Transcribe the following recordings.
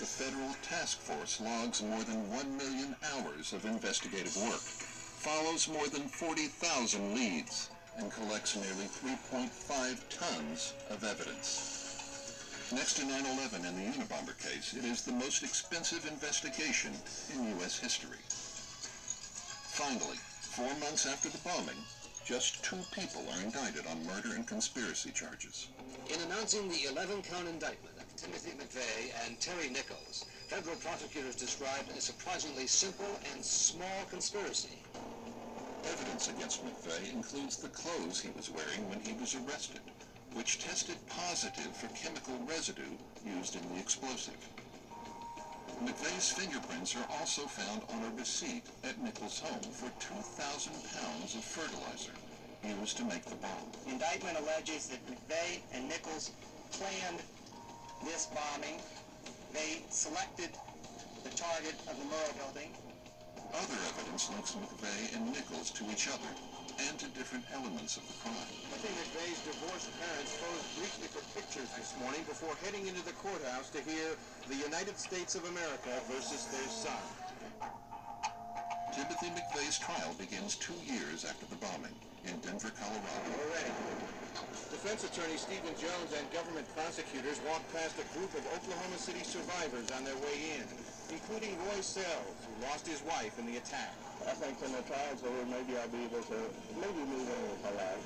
the federal task force logs more than 1 million hours of investigative work, follows more than 40,000 leads, and collects nearly 3.5 tons of evidence. Next to 9/11 and the Unabomber case, it is the most expensive investigation in U.S. history. Finally, 4 months after the bombing, just 2 people are indicted on murder and conspiracy charges. In announcing the 11-count indictment of Timothy McVeigh and Terry Nichols, federal prosecutors described a surprisingly simple and small conspiracy. Evidence against McVeigh includes the clothes he was wearing when he was arrested, which tested positive for chemical residue used in the explosive. McVeigh's fingerprints are also found on a receipt at Nichols' home for 2,000 pounds of fertilizer used to make the bomb. The indictment alleges that McVeigh and Nichols planned this bombing. They selected the target of the Murrah building. Other evidence links McVeigh and Nichols to each other and to different elements of the crime. Timothy McVeigh's divorced parents posed briefly for pictures this morning before heading into the courthouse to hear the United States of America versus their son. Timothy McVeigh's trial begins 2 years after the bombing in Denver, Colorado. We're ready. Defense attorney Stephen Jones and government prosecutors walked past a group of Oklahoma City survivors on their way in, including Roy Sells, who lost his wife in the attack. I think when the trial's over, maybe I'll be able to move on with my life.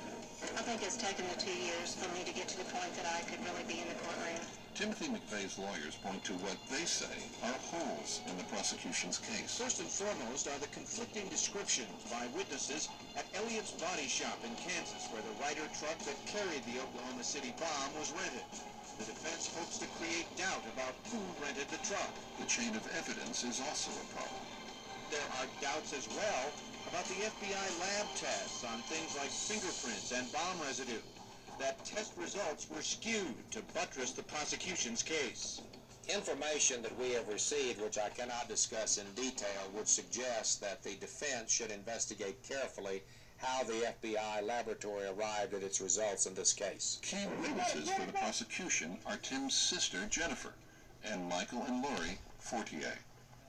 I think it's taken the 2 years for me to get to the point that I could really be in the courtroom. Timothy McVeigh's lawyers point to what they say are holes in the prosecution's case. First and foremost are the conflicting descriptions by witnesses at Elliott's Body Shop in Kansas, where the Ryder truck that carried the Oklahoma City bomb was rented. The defense hopes to create doubt about who rented the truck. The chain of evidence is also a problem. There are doubts as well about the FBI lab tests on things like fingerprints and bomb residue. That test results were skewed to buttress the prosecution's case. Information that we have received, which I cannot discuss in detail, would suggest that the defense should investigate carefully how the FBI laboratory arrived at its results in this case. Key witnesses for the prosecution are Tim's sister, Jennifer, and Michael and Lori Fortier.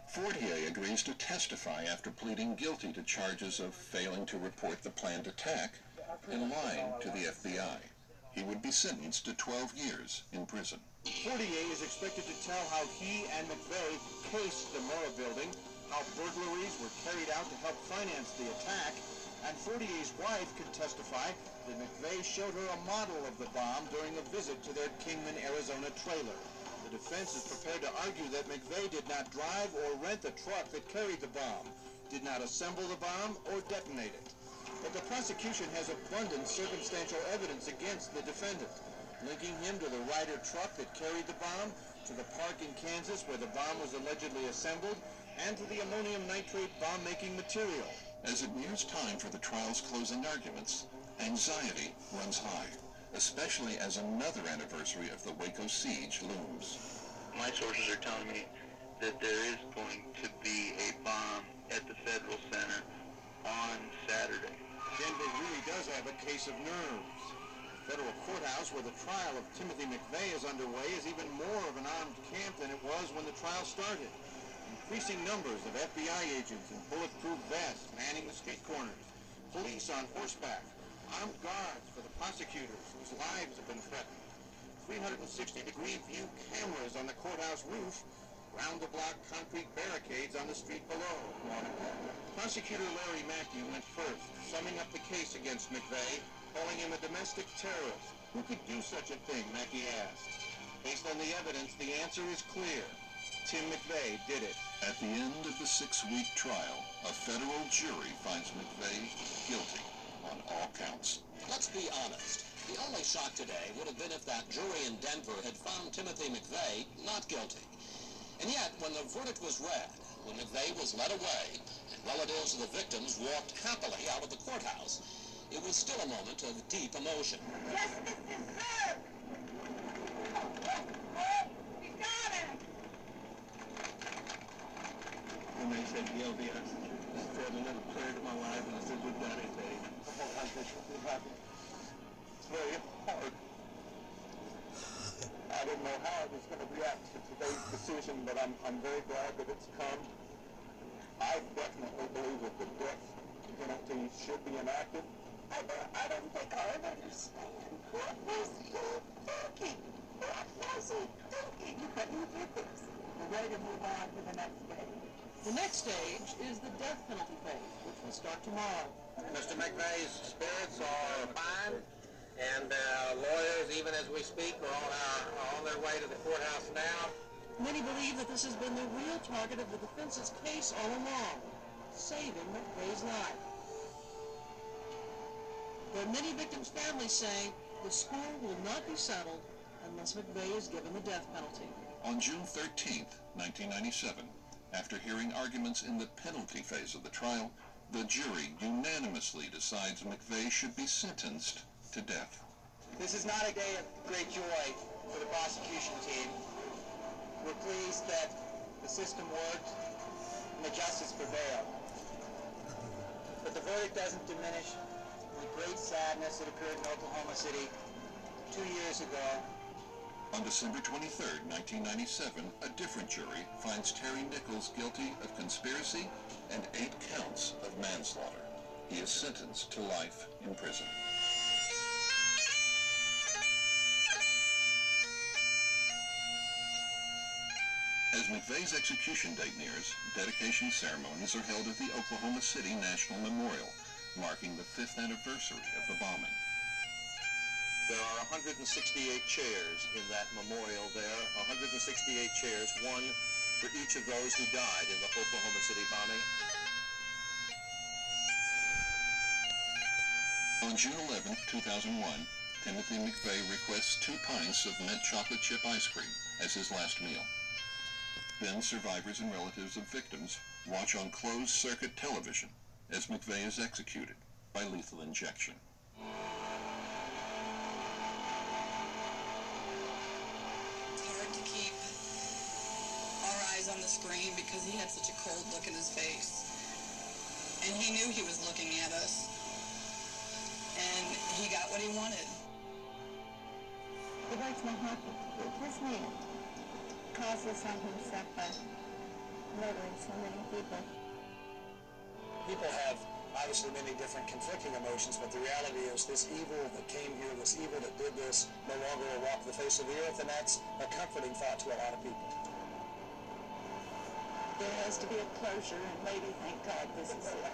Fortier agrees to testify after pleading guilty to charges of failing to report the planned attack and lying to the FBI. He would be sentenced to 12 years in prison. Fortier is expected to tell how he and McVeigh cased the Murrah building, how burglaries were carried out to help finance the attack, and Fortier's wife can testify that McVeigh showed her a model of the bomb during a visit to their Kingman, Arizona trailer. The defense is prepared to argue that McVeigh did not drive or rent the truck that carried the bomb, did not assemble the bomb or detonate it. But the prosecution has abundant circumstantial evidence against the defendant, linking him to the Ryder truck that carried the bomb, to the park in Kansas where the bomb was allegedly assembled, and to the ammonium nitrate bomb-making material. As it nears time for the trial's closing arguments, anxiety runs high, especially as another anniversary of the Waco siege looms. My sources are telling me that there is going to be a bomb at the Federal Center on Saturday. Denver really does have a case of nerves. The federal courthouse where the trial of Timothy McVeigh is underway is even more of an armed camp than it was when the trial started. Increasing numbers of FBI agents in bulletproof vests manning the street corners, police on horseback, armed guards for the prosecutors whose lives have been threatened, 360-degree view cameras on the courthouse roof, round-the-block concrete barricades on the street below. Prosecutor Larry Mackey went first, summing up the case against McVeigh, calling him a domestic terrorist. Who could do such a thing, Mackey asked. Based on the evidence, the answer is clear. Tim McVeigh did it. At the end of the 6-week trial, a federal jury finds McVeigh guilty on all counts. Let's be honest. The only shock today would have been if that jury in Denver had found Timothy McVeigh not guilty. And yet, when the verdict was read, when McVeigh was led away, and relatives of the victims walked happily out of the courthouse, it was still a moment of deep emotion. Justice is served! We got him! When they said the LDS, I said another prayer to my life, and I said, "Good God, it's very hard. I didn't know how I was going to react to today's decision, but I'm very glad that it's come. I definitely believe that the death penalty should be enacted. I don't think I'll ever understand. What was he thinking? What was he thinking when he did this? We're ready to move on to the next stage. The next stage is the death penalty phase, which will start tomorrow. Mr. McVeigh's spirits are fine, and lawyers, even as we speak, are on their way to the courthouse now. Many believe that this has been the real target of the defense's case all along, saving McVeigh's life. There are many victims' families saying the score will not be settled unless McVeigh is given the death penalty. On June 13th, 1997, after hearing arguments in the penalty phase of the trial, the jury unanimously decides McVeigh should be sentenced to death. This is not a day of great joy for the prosecution team. We're pleased that the system worked and the justice prevailed. But the verdict doesn't diminish the great sadness that occurred in Oklahoma City 2 years ago. On December 23, 1997, a different jury finds Terry Nichols guilty of conspiracy and 8 counts of manslaughter. He is sentenced to life in prison. As McVeigh's execution date nears, dedication ceremonies are held at the Oklahoma City National Memorial, marking the 5th anniversary of the bombing. There are 168 chairs in that memorial there, 168 chairs, one for each of those who died in the Oklahoma City bombing. On June 11, 2001, Timothy McVeigh requests 2 pints of mint chocolate chip ice cream as his last meal. Then survivors and relatives of victims watch on closed-circuit television as McVeigh is executed by lethal injection. It's hard to keep our eyes on the screen because he had such a cold look in his face. And he knew he was looking at us. And he got what he wanted. It breaks my heart that this man caused this on himself by murdering so many people. People have obviously many different conflicting emotions, but the reality is this evil that came here, this evil that did this, no longer will walk the face of the earth, and that's a comforting thought to a lot of people. There has to be a closure, and maybe, thank God, this is it.